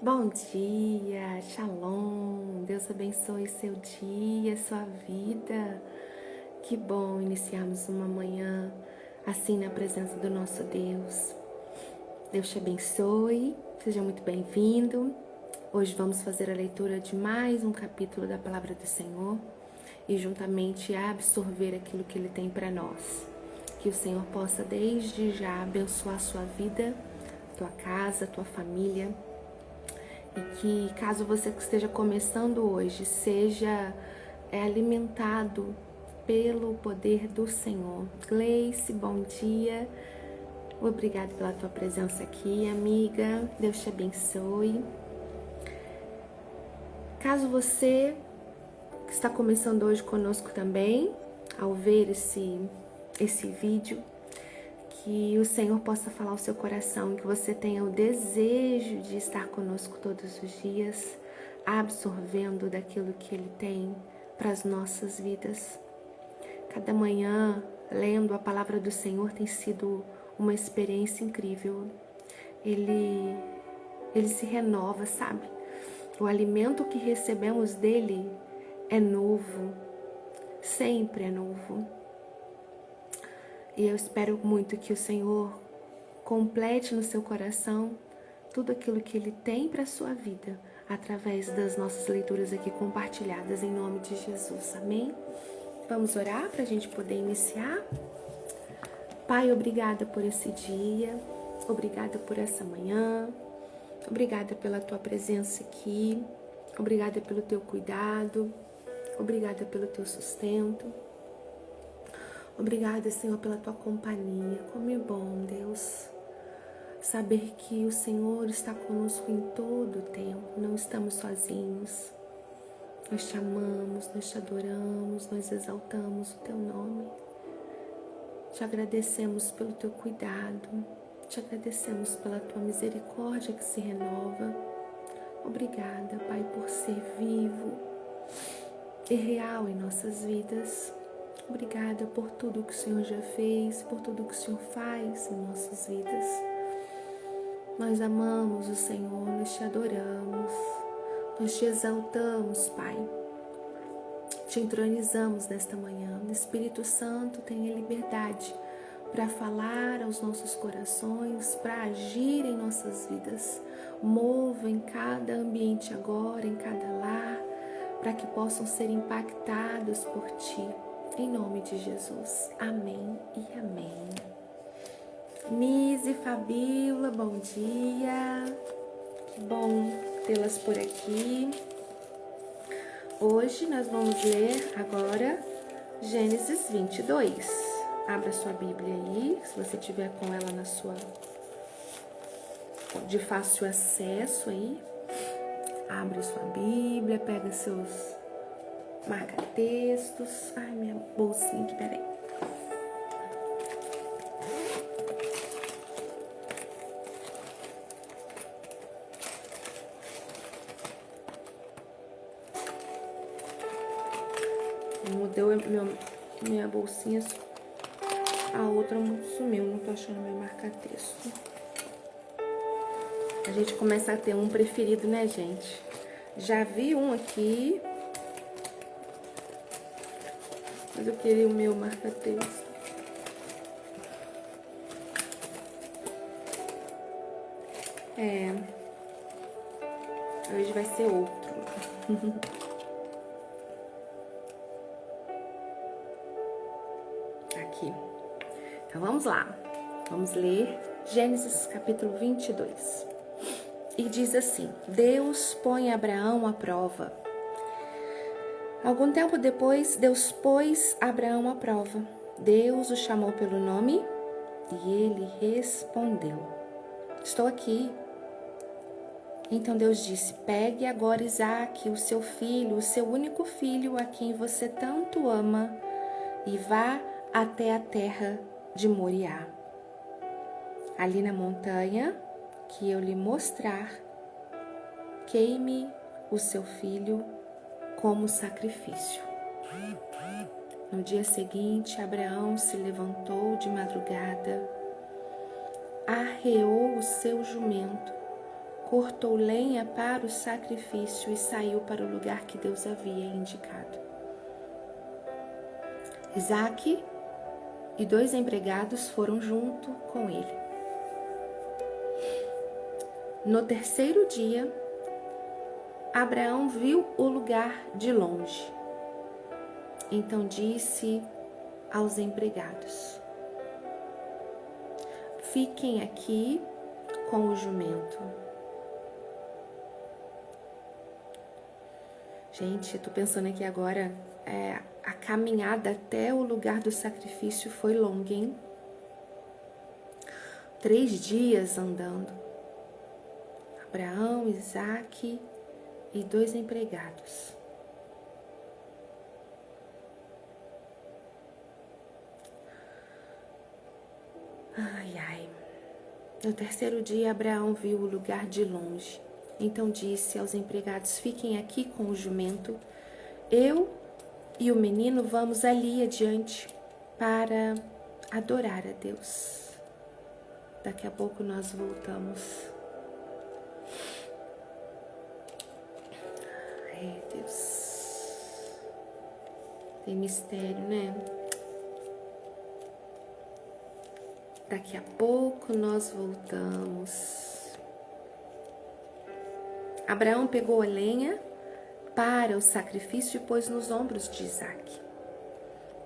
Bom dia, Shalom, Deus abençoe seu dia, sua vida. Que bom iniciarmos uma manhã assim na presença do nosso Deus. Deus te abençoe, seja muito bem-vindo. Hoje vamos fazer a leitura de mais um capítulo da Palavra do Senhor e juntamente absorver aquilo que Ele tem para nós. Que o Senhor possa desde já abençoar a sua vida, tua casa, tua família. E que caso você esteja começando hoje, seja alimentado pelo poder do Senhor. Gleice, bom dia. Obrigada pela tua presença aqui, amiga. Deus te abençoe. Caso você que está começando hoje conosco também, ao ver esse vídeo, que o Senhor possa falar ao seu coração, que você tenha o desejo de estar conosco todos os dias, absorvendo daquilo que Ele tem para as nossas vidas. Cada manhã, lendo a palavra do Senhor, tem sido uma experiência incrível. Ele se renova, sabe? O alimento que recebemos dele é novo, sempre é novo. E eu espero muito que o Senhor complete no seu coração tudo aquilo que Ele tem para a sua vida, através das nossas leituras aqui compartilhadas, em nome de Jesus. Amém? Vamos orar para a gente poder iniciar? Pai, obrigada por esse dia, obrigada por essa manhã, obrigada pela Tua presença aqui, obrigada pelo Teu cuidado, obrigada pelo Teu sustento. Obrigada, Senhor, pela Tua companhia. Como é bom, Deus, saber que o Senhor está conosco em todo o tempo. Não estamos sozinhos. Nós te amamos, nós te adoramos, nós exaltamos o Teu nome. Te agradecemos pelo Teu cuidado. Te agradecemos pela Tua misericórdia que se renova. Obrigada, Pai, por ser vivo e real em nossas vidas. Obrigada por tudo que o Senhor já fez, por tudo que o Senhor faz em nossas vidas. Nós amamos o Senhor, nós te adoramos, nós te exaltamos, Pai. Te entronizamos nesta manhã. O Espírito Santo tenha liberdade para falar aos nossos corações, para agir em nossas vidas. Mova em cada ambiente agora, em cada lar, para que possam ser impactados por Ti. Em nome de Jesus. Amém e amém. Nise, Fabíola, bom dia. Que bom tê-las por aqui. Hoje nós vamos ler agora Gênesis 22. Abra sua Bíblia aí, se você tiver com ela na sua de fácil acesso aí. Abre sua Bíblia, pega seus marca-textos. Ai, minha bolsinha aqui, peraí. Eu mudei minha bolsinha, a outra sumiu, não tô achando meu marca-texto. A gente começa a ter um preferido, né, gente? Já vi um aqui, mas eu queria o meu marca-texto. Hoje vai ser outro. Aqui. Então vamos lá. Vamos ler Gênesis capítulo 22. E diz assim: Deus põe Abraão à prova. Algum tempo depois, Deus pôs Abraão à prova. Deus o chamou pelo nome e ele respondeu: Estou aqui. Então Deus disse: Pegue agora Isaque, o seu filho, o seu único filho, a quem você tanto ama, e vá até a terra de Moriá. Ali na montanha que eu lhe mostrar, queime o seu filho como sacrifício. No dia seguinte, Abraão se levantou de madrugada, arreou o seu jumento, cortou lenha para o sacrifício e saiu para o lugar que Deus havia indicado. Isaque e 2 empregados foram junto com ele. No terceiro dia, Abraão viu o lugar de longe. Então disse aos empregados: fiquem aqui com o jumento. Gente, eu tô pensando aqui agora, a caminhada até o lugar do sacrifício foi longa, hein? 3 dias andando. Abraão, Isaque e 2 empregados. Ai, ai. No terceiro dia, Abraão viu o lugar de longe. Então disse aos empregados: fiquem aqui com o jumento. Eu e o menino vamos ali adiante para adorar a Deus. Daqui a pouco nós voltamos. Ai, Deus. Tem mistério, né? Daqui a pouco nós voltamos. Abraão pegou a lenha para o sacrifício e pôs nos ombros de Isaque.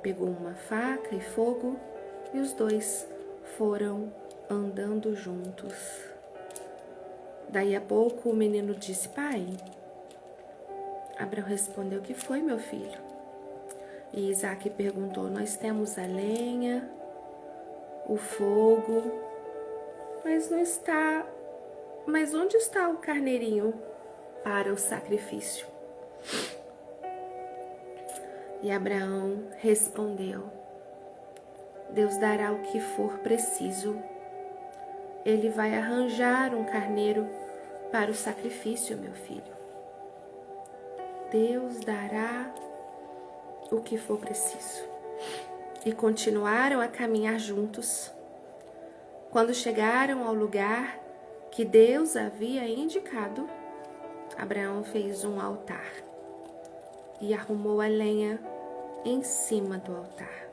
Pegou uma faca e fogo e os 2 foram andando juntos. Daí a pouco o menino disse: pai. Abraão respondeu: que foi, meu filho? E Isaque perguntou: nós temos a lenha, o fogo, mas onde está o carneirinho para o sacrifício? E Abraão respondeu: Deus dará o que for preciso. Ele vai arranjar um carneiro para o sacrifício, meu filho. Deus dará o que for preciso. E continuaram a caminhar juntos. Quando chegaram ao lugar que Deus havia indicado, Abraão fez um altar e arrumou a lenha em cima do altar.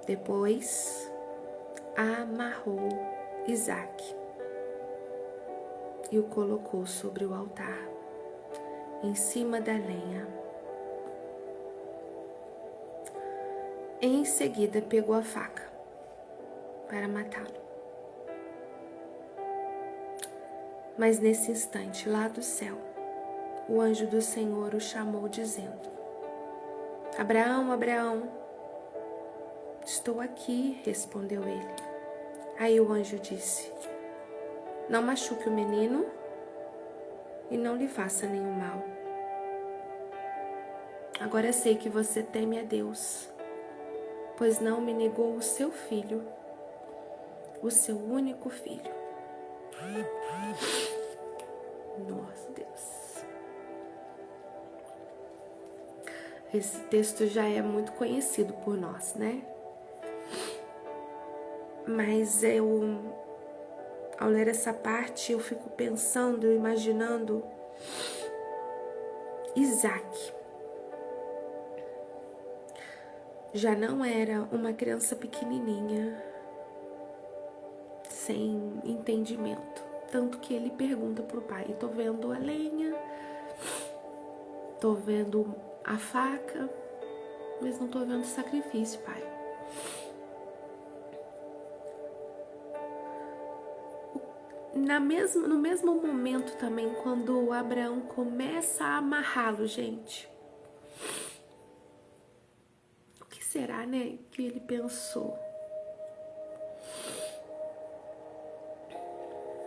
Depois, amarrou Isaque e o colocou sobre o altar, em cima da lenha. Em seguida, pegou a faca para matá-lo. Mas nesse instante, lá do céu, o anjo do Senhor o chamou, dizendo: Abraão, Abraão. Estou aqui, respondeu ele. Aí o anjo disse: não machuque o menino e não lhe faça nenhum mal. Agora sei que você teme a Deus, pois não me negou o seu filho, o seu único filho. Nossa, Deus. Esse texto já é muito conhecido por nós, né? Mas ao ler essa parte, eu fico pensando, imaginando Isaque. Já não era uma criança pequenininha, sem entendimento. Tanto que ele pergunta pro pai: tô vendo a lenha, tô vendo a faca, mas não tô vendo o sacrifício, pai. No mesmo momento também, quando Abraão começa a amarrá-lo, gente, o que será, né, que ele pensou?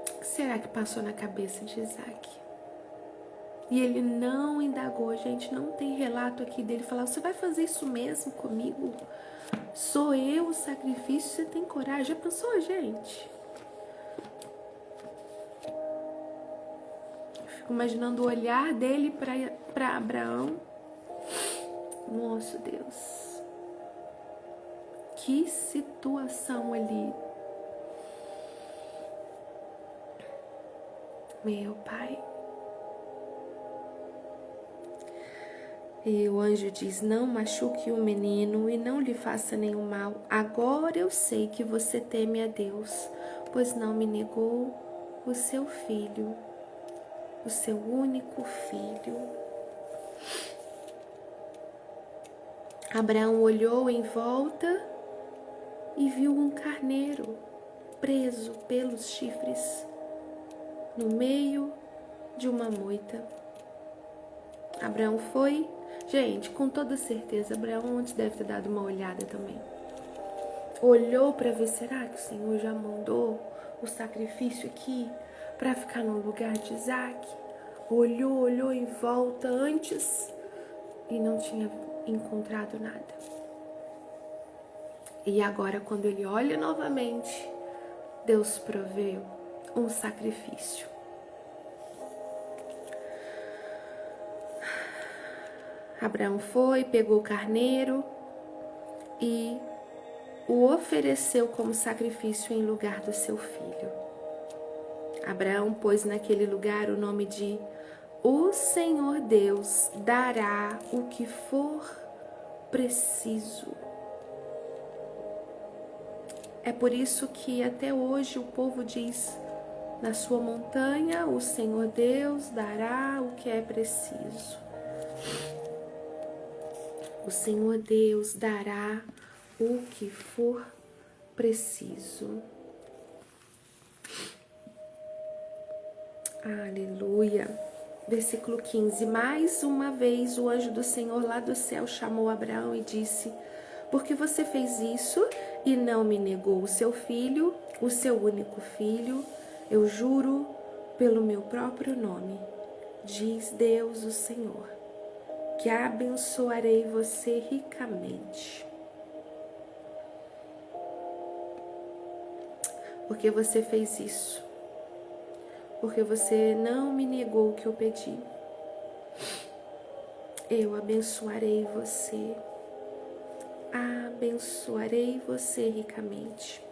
O que será que passou na cabeça de Isaque? E ele não indagou, gente, não tem relato aqui dele falar: você vai fazer isso mesmo comigo? Sou eu o sacrifício, você tem coragem? Já pensou, gente? Fico imaginando o olhar dele para Abraão. Nossa, Deus. Que situação ali. meu Pai. E o anjo diz: não machuque o menino e não lhe faça nenhum mal. Agora eu sei que você teme a Deus, pois não me negou o seu filho, o seu único filho. Abraão olhou em volta e viu um carneiro preso pelos chifres no meio de uma moita. Abraão foi, gente, com toda certeza, Abraão antes deve ter dado uma olhada também. Olhou para ver, será que o Senhor já mandou o sacrifício aqui para ficar no lugar de Isaac? Olhou em volta antes e não tinha encontrado nada. E agora, quando ele olha novamente, Deus proveu um sacrifício. Abraão foi, pegou o carneiro e o ofereceu como sacrifício em lugar do seu filho. Abraão pôs naquele lugar o nome de O Senhor Deus dará o que for preciso. É por isso que até hoje o povo diz: na sua montanha o Senhor Deus dará o que é preciso. O Senhor Deus dará o que for preciso. Aleluia. Versículo 15. Mais uma vez o anjo do Senhor lá do céu chamou Abraão e disse: por que você fez isso e não me negou o seu filho, o seu único filho? Eu juro pelo meu próprio nome, diz Deus o Senhor, que abençoarei você ricamente. Porque você fez isso. Porque você não me negou o que eu pedi. Eu abençoarei você. Abençoarei você ricamente.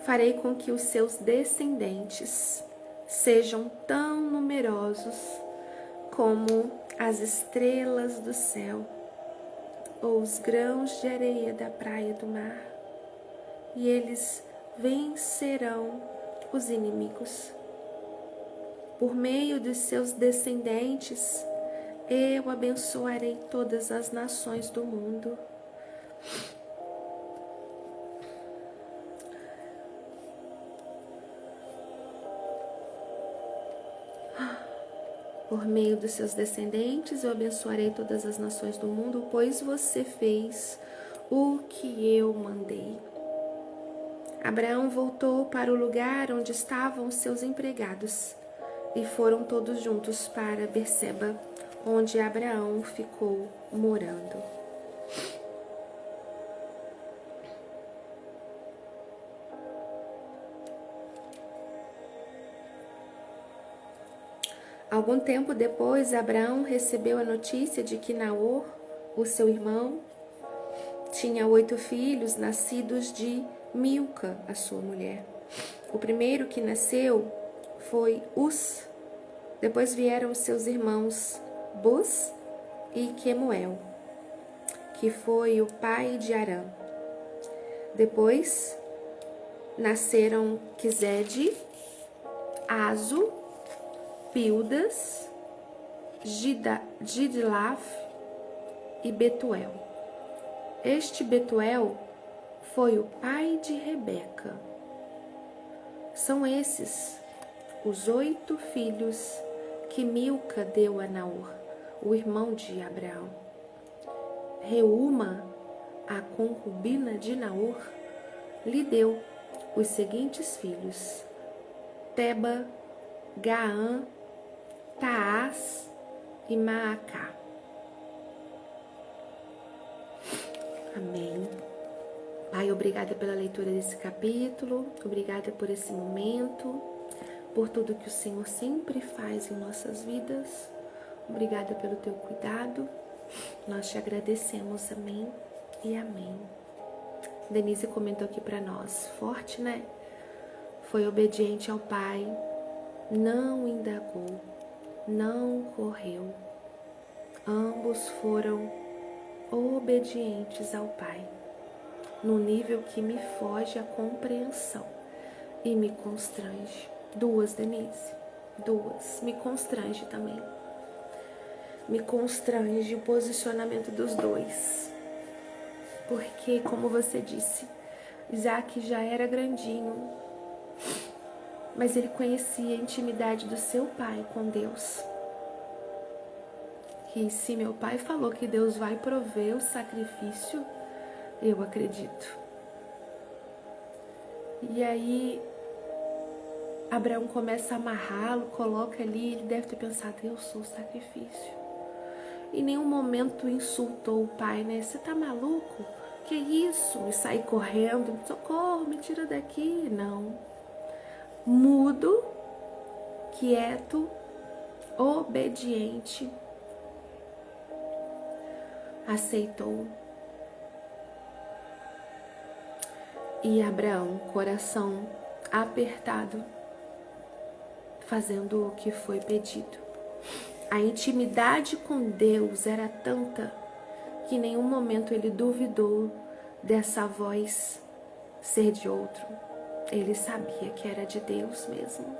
Farei com que os seus descendentes sejam tão numerosos como as estrelas do céu ou os grãos de areia da praia do mar. E eles vencerão os inimigos. Por meio dos seus descendentes, eu abençoarei todas as nações do mundo. Por meio dos seus descendentes, eu abençoarei todas as nações do mundo, pois você fez o que eu mandei. Abraão voltou para o lugar onde estavam seus empregados e foram todos juntos para Berseba, onde Abraão ficou morando. Algum tempo depois, Abraão recebeu a notícia de que Naor, o seu irmão, tinha 8 filhos nascidos de Milca, a sua mulher. O primeiro que nasceu foi Uz. Depois vieram seus irmãos Buz e Quemuel, que foi o pai de Arã. Depois nasceram Quizede, Azo, Pildas, Gidlaf e Betuel. Este Betuel foi o pai de Rebeca. São esses os 8 filhos que Milca deu a Naor, o irmão de Abraão. Reúma, a concubina de Naor, lhe deu os seguintes filhos: Teba, Gaã, Taás e Maacá. Amém. Pai, obrigada pela leitura desse capítulo, obrigada por esse momento, por tudo que o Senhor sempre faz em nossas vidas. Obrigada pelo teu cuidado. Nós te agradecemos, amém e amém. Denise comentou aqui para nós, forte, né? Foi obediente ao Pai não indagou, não correu. Ambos foram obedientes ao Pai, num nível que me foge a compreensão e me constrange. Duas, Denise, duas. Me constrange também. Me constrange o posicionamento dos dois. Porque, como você disse, Isaac já era grandinho, mas ele conhecia a intimidade do seu pai com Deus. E se meu pai falou que Deus vai prover o sacrifício, eu acredito. E aí, Abraão começa a amarrá-lo, coloca ali, ele deve ter pensado, eu sou o sacrifício. Em nenhum momento insultou o pai, né? Você tá maluco? Que isso? E sair correndo, socorro, me tira daqui. Não. Mudo, quieto, obediente, aceitou. E Abraão, coração apertado, fazendo o que foi pedido. A intimidade com Deus era tanta que em nenhum momento ele duvidou dessa voz ser de outro. Ele sabia que era de Deus mesmo.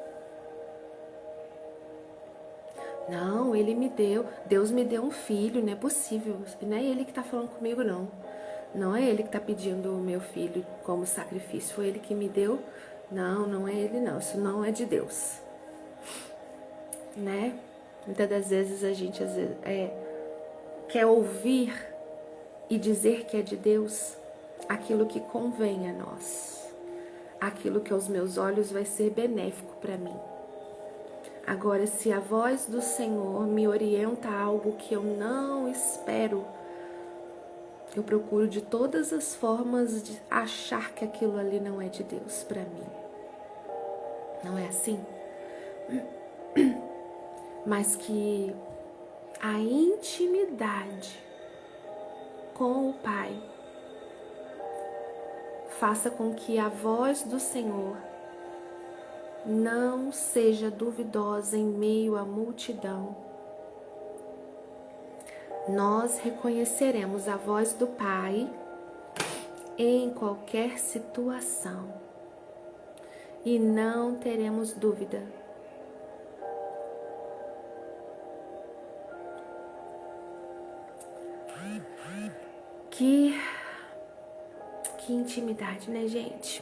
Não, ele me deu, Deus me deu um filho, não é possível, não é ele que está falando comigo, não. Não é ele que está pedindo o meu filho como sacrifício, foi ele que me deu. Não, não é ele não, isso não é de Deus. Né? Muitas das vezes a gente quer ouvir e dizer que é de Deus aquilo que convém a nós, aquilo que aos meus olhos vai ser benéfico para mim. Agora, se a voz do Senhor me orienta a algo que eu não espero, eu procuro de todas as formas de achar que aquilo ali não é de Deus para mim. Não é assim? Mas que a intimidade com o Pai faça com que a voz do Senhor não seja duvidosa em meio à multidão. Nós reconheceremos a voz do Pai em qualquer situação e não teremos dúvida. Que intimidade, né, gente?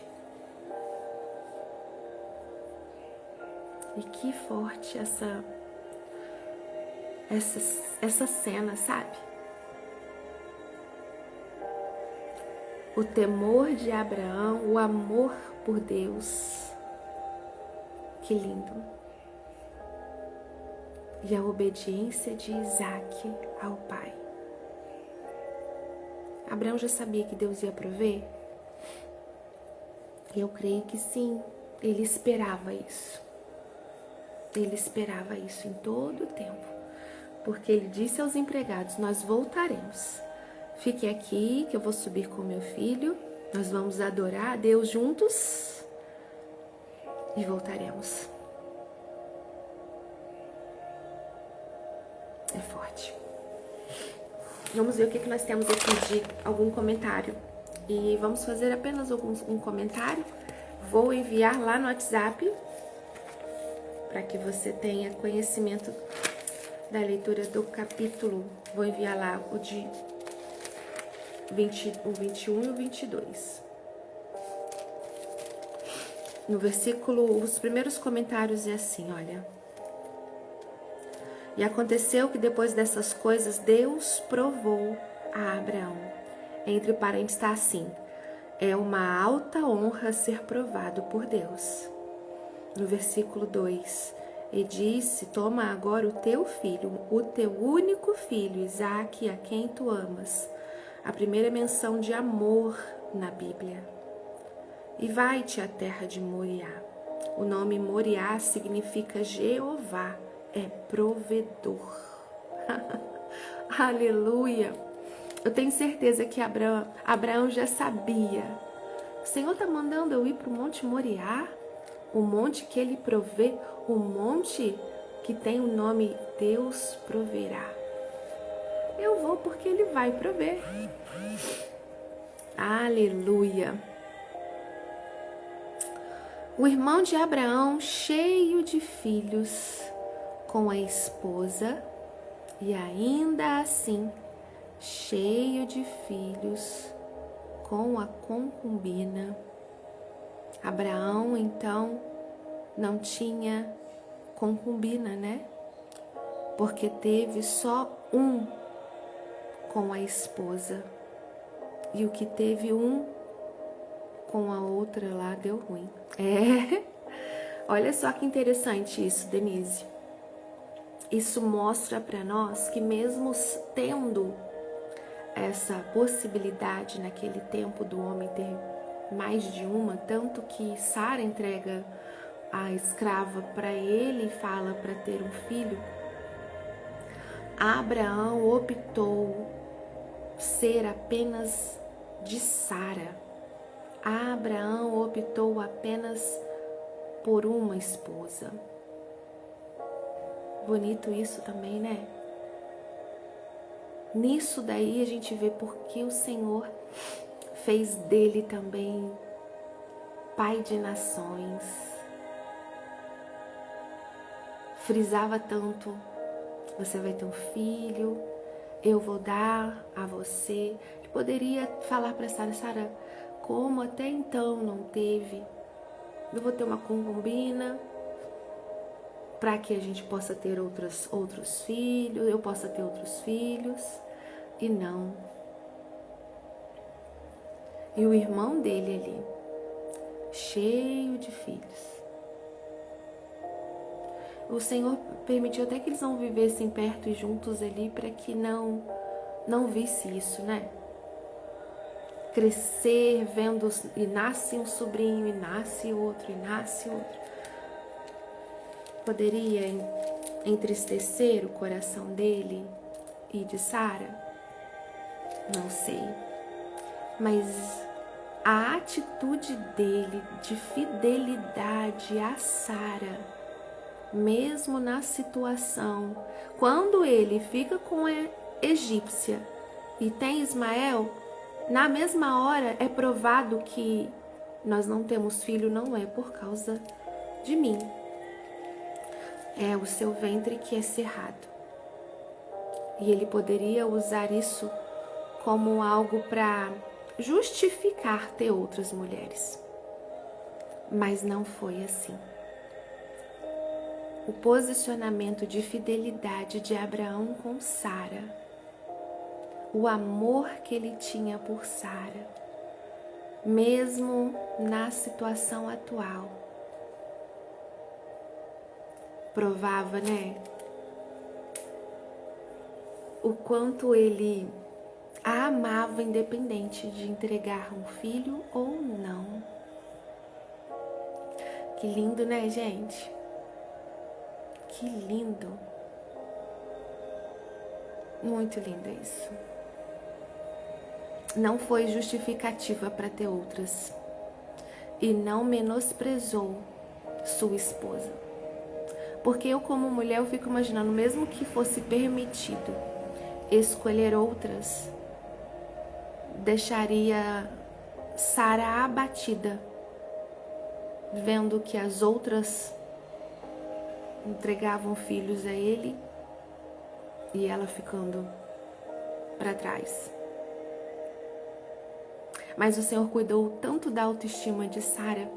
E que forte essa cena, sabe? O temor de Abraão, o amor por Deus. Que lindo. E a obediência de Isaac ao pai. Abraão já sabia que Deus ia prover? Eu creio que sim. Ele esperava isso. Ele esperava isso em todo o tempo. Porque ele disse aos empregados, nós voltaremos. Fique aqui que eu vou subir com meu filho. Nós vamos adorar a Deus juntos. E voltaremos. É forte. Vamos ver o que nós temos aqui de algum comentário. E vamos fazer apenas um comentário. Vou enviar lá no WhatsApp para que você tenha conhecimento da leitura do capítulo. Vou enviar lá o 21 e o 22. No versículo, os primeiros comentários é assim, olha. E aconteceu que depois dessas coisas, Deus provou a Abraão. Entre parênteses está assim, é uma alta honra ser provado por Deus. No versículo 2, e disse, toma agora o teu filho, o teu único filho, Isaque, a quem tu amas. A primeira menção de amor na Bíblia. E vai-te à terra de Moriá. O nome Moriá significa Jeová. É provedor. Aleluia. Eu tenho certeza que Abraão já sabia. O Senhor está mandando eu ir para o Monte Moriá? o monte que ele provê, o monte que tem o nome Deus proverá. Eu vou porque ele vai prover. Aleluia. O irmão de Abraão, cheio de filhos, com a esposa, e ainda assim, cheio de filhos, com a concubina. Abraão, então, não tinha concubina, né? Porque teve só um com a esposa. E o que teve um com a outra lá deu ruim. Olha só que interessante isso, Denise. Isso mostra para nós que mesmo tendo essa possibilidade naquele tempo do homem ter mais de uma, tanto que Sara entrega a escrava para ele e fala para ter um filho, Abraão optou ser apenas de Sara. Abraão optou apenas por uma esposa. Bonito isso também, né? Nisso daí a gente vê porque o Senhor fez dele também pai de nações. Frisava tanto: você vai ter um filho, eu vou dar a você. Ele poderia falar para Sara: Sara, como até então não teve, eu vou ter uma concubina para que a gente possa ter outros filhos, eu possa ter outros filhos. E não. E o irmão dele ali, cheio de filhos. O Senhor permitiu até que eles não vivessem perto e juntos ali para que não visse isso, né? Crescer vendo, e nasce um sobrinho, e nasce outro, e nasce outro. Poderia entristecer o coração dele e de Sara? Não sei. Mas a atitude dele de fidelidade a Sara, mesmo na situação, quando ele fica com a egípcia e tem Ismael, na mesma hora é provado que nós não temos filho, não é por causa de mim. É o seu ventre que é cerrado. E ele poderia usar isso como algo para justificar ter outras mulheres. Mas não foi assim. O posicionamento de fidelidade de Abraão com Sara, o amor que ele tinha por Sara, mesmo na situação atual, provava, né? O quanto ele a amava, independente de entregar um filho ou não. Que lindo, né, gente? Que lindo. Muito lindo isso. Não foi justificativa para ter outras. E não menosprezou sua esposa. Porque eu, como mulher, eu fico imaginando, mesmo que fosse permitido escolher outras, deixaria Sara abatida, vendo que as outras entregavam filhos a ele e ela ficando para trás. Mas o Senhor cuidou tanto da autoestima de Sara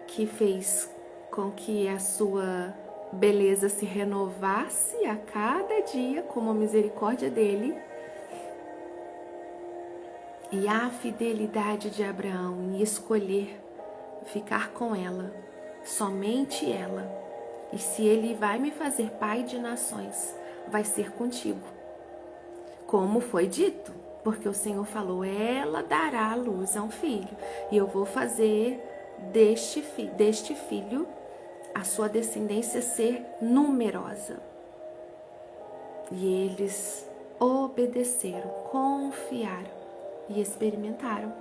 que fez com que a sua beleza se renovasse a cada dia como a misericórdia dele. E a fidelidade de Abraão em escolher ficar com ela, somente ela. E se ele vai me fazer pai de nações, vai ser contigo. Como foi dito, porque o Senhor falou, ela dará à luz a um filho. E eu vou fazer deste filho a sua descendência ser numerosa. E eles obedeceram, confiaram e experimentaram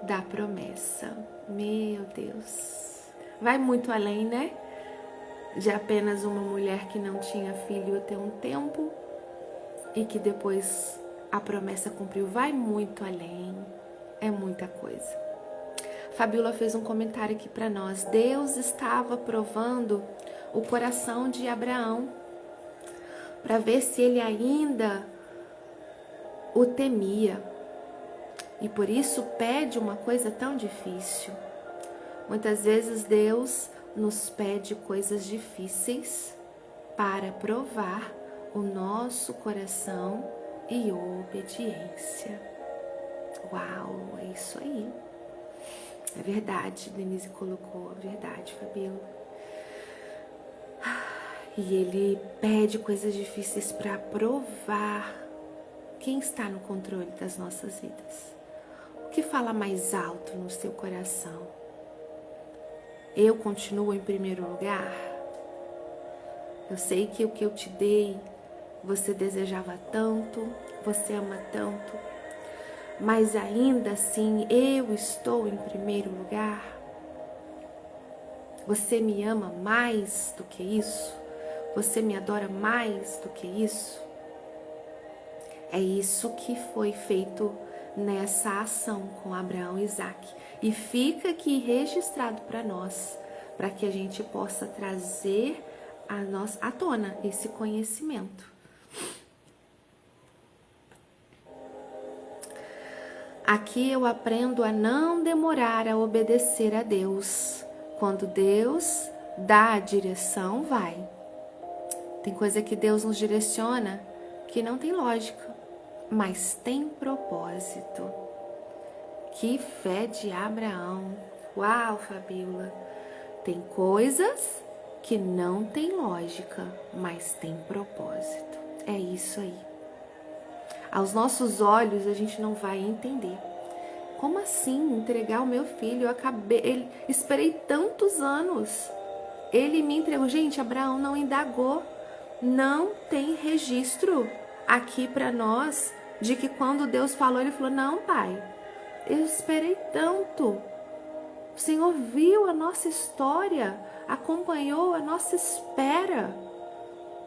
da promessa. Meu Deus, vai muito além, né? De apenas uma mulher que não tinha filho até um tempo e que depois a promessa cumpriu. Vai muito além, é muita coisa. Fabíola fez um comentário aqui para nós. Deus estava provando o coração de Abraão para ver se ele ainda o temia. E por isso pede uma coisa tão difícil. Muitas vezes Deus nos pede coisas difíceis para provar o nosso coração e obediência. Uau, é isso aí. É verdade, Denise colocou, é verdade, Fabíola. E ele pede coisas difíceis para provar quem está no controle das nossas vidas. O que fala mais alto no seu coração? Eu continuo em primeiro lugar? Eu sei que o que eu te dei, você desejava tanto, você ama tanto, mas ainda assim eu estou em primeiro lugar? Você me ama mais do que isso? Você me adora mais do que isso? É isso que foi feito nessa ação com Abraão e Isaac. E fica aqui registrado para nós, para que a gente possa trazer à tona esse conhecimento. Aqui eu aprendo a não demorar a obedecer a Deus. Quando Deus dá a direção, vai. Tem coisa que Deus nos direciona que não tem lógica, mas tem propósito. Que fé de Abraão. Uau, Fabíola. Tem coisas que não tem lógica, mas tem propósito. É isso aí. Aos nossos olhos a gente não vai entender. Como assim entregar o meu filho? Esperei tantos anos. Ele me entregou. Gente, Abraão não indagou. Não tem registro aqui para nós de que quando Deus falou, ele falou: não, pai, eu esperei tanto. O Senhor viu a nossa história, acompanhou a nossa espera.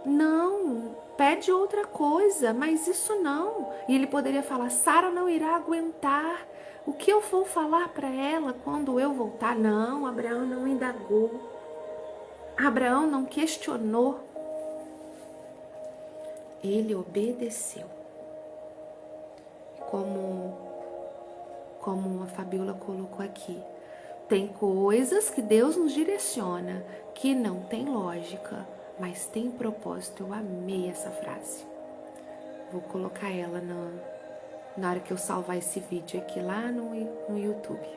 Não, pede outra coisa, mas isso não. E ele poderia falar: Sara não irá aguentar. O que eu vou falar para ela quando eu voltar? Não, Abraão não indagou. Abraão não questionou. Ele obedeceu. Como a Fabíola colocou aqui. Tem coisas que Deus nos direciona que não tem lógica, mas tem propósito. Eu amei essa frase. Vou colocar ela na hora que eu salvar esse vídeo aqui lá no YouTube.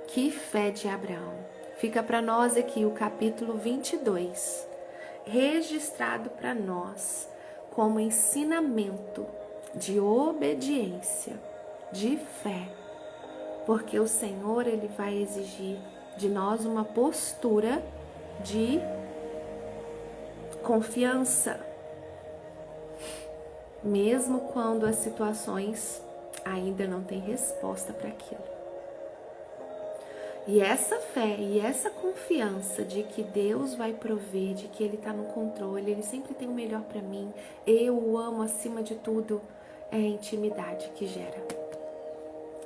Que fé de Abraão. Fica para nós aqui o capítulo 22, registrado para nós como ensinamento de obediência, de fé. Porque o Senhor, ele vai exigir de nós uma postura de confiança, mesmo quando as situações ainda não têm resposta para aquilo. E essa fé e essa confiança de que Deus vai prover, de que Ele está no controle, Ele sempre tem o melhor para mim, eu o amo acima de tudo, é a intimidade que gera.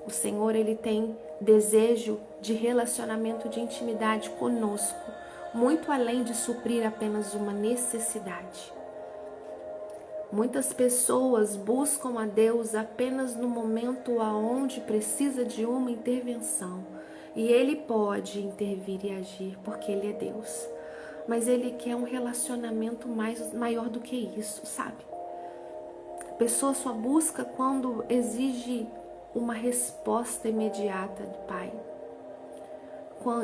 O Senhor, Ele tem desejo de relacionamento, de intimidade conosco, muito além de suprir apenas uma necessidade. Muitas pessoas buscam a Deus apenas no momento aonde precisa de uma intervenção. E Ele pode intervir e agir, porque Ele é Deus. Mas Ele quer um relacionamento maior do que isso, sabe? A pessoa só busca quando exige uma resposta imediata do Pai.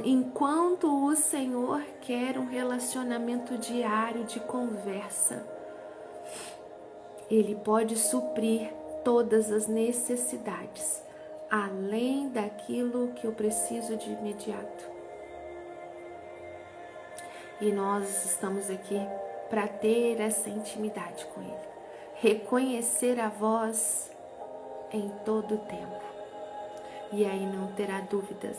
Enquanto o Senhor quer um relacionamento diário de conversa, Ele pode suprir todas as necessidades, além daquilo que eu preciso de imediato. E nós estamos aqui para ter essa intimidade com Ele, reconhecer a voz em todo o tempo, e aí não terá dúvidas.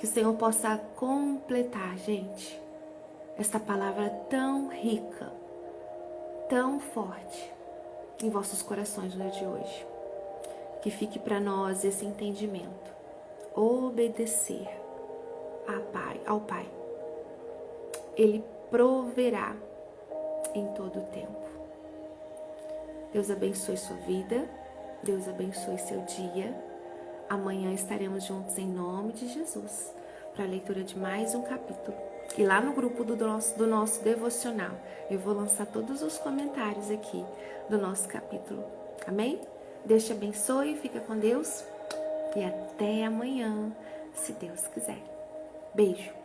Que o Senhor possa completar, gente, esta palavra tão rica, tão forte em vossos corações no dia de hoje. Que fique para nós esse entendimento. Obedecer ao Pai. Ele proverá em todo o tempo. Deus abençoe sua vida. Deus abençoe seu dia. Amanhã estaremos juntos em nome de Jesus para a leitura de mais um capítulo. E lá no grupo do nosso devocional, eu vou lançar todos os comentários aqui do nosso capítulo. Amém? Deus te abençoe, fica com Deus e até amanhã, se Deus quiser. Beijo!